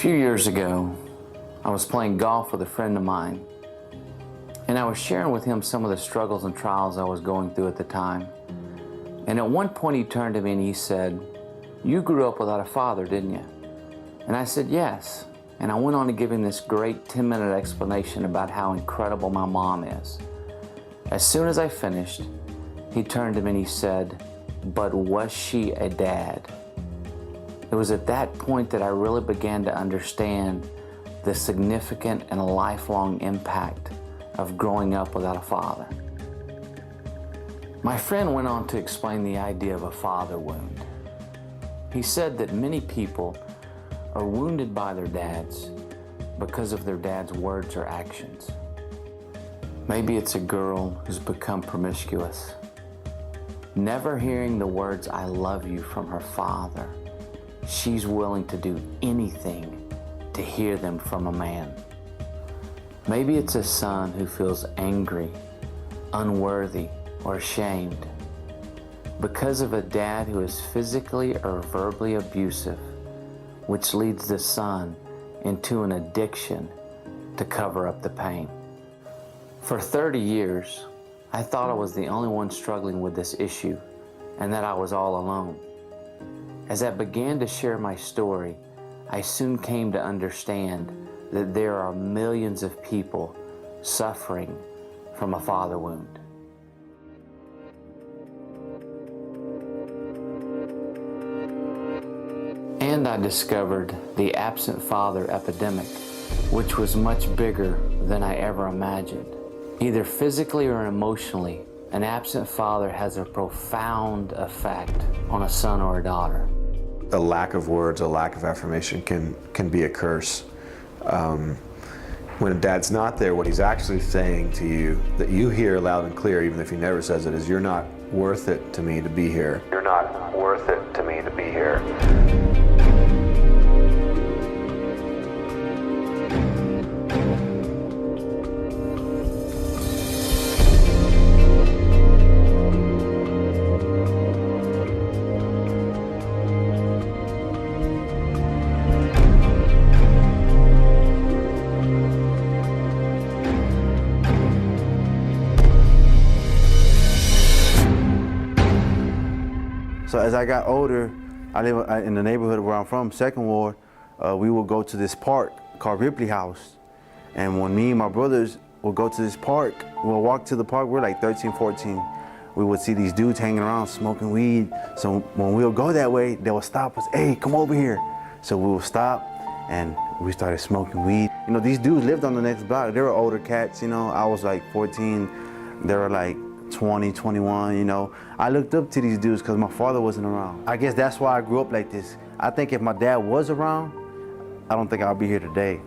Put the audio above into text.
few years ago, I was playing golf with a friend of mine, and I was sharing with him some of the struggles and trials I was going through at the time. And at one point he turned to me and he said, "You grew up without a father, didn't you?" And I said, "Yes." And I went on to give him this great 10-minute explanation about how incredible my mom is. As soon as I finished, he turned to me and he said, "But was she a dad?" It was at that point that I really began to understand the significant and lifelong impact of growing up without a father. My friend went on to explain the idea of a father wound. He said that many people are wounded by their dads because of their dad's words or actions. Maybe it's a girl who's become promiscuous, never hearing the words "I love you" from her father. She's willing to do anything to hear them from a man. Maybe it's a son who feels angry, unworthy, or ashamed because of a dad who is physically or verbally abusive, which leads the son into an addiction to cover up the pain. For 30 years, I thought I was the only one struggling with this issue and that I was all alone. As I began to share my story, I soon came to understand that there are millions of people suffering from a father wound. And I discovered the absent father epidemic, which was much bigger than I ever imagined. Either physically or emotionally, an absent father has a profound effect on a son or a daughter. A lack of words, a lack of affirmation can be a curse. When a dad's not there, what he's actually saying to you, that you hear loud and clear, even if he never says it, is, "You're not worth it to me to be here. You're not worth it to me to be here." So as I got older, I live in the neighborhood where I'm from, Second Ward. We would go to this park called Ripley House. And when me and my brothers would go to this park, we'll walk to the park, we're like 13, 14. We would see these dudes hanging around smoking weed. So when we would go that way, they would stop us, "Hey, come over here." So we would stop and we started smoking weed. You know, these dudes lived on the next block. They were older cats, you know. I was like 14, they were like 20, 21, you know. I looked up to these dudes because my father wasn't around. I guess that's why I grew up like this. I think if my dad was around, I don't think I'd be here today.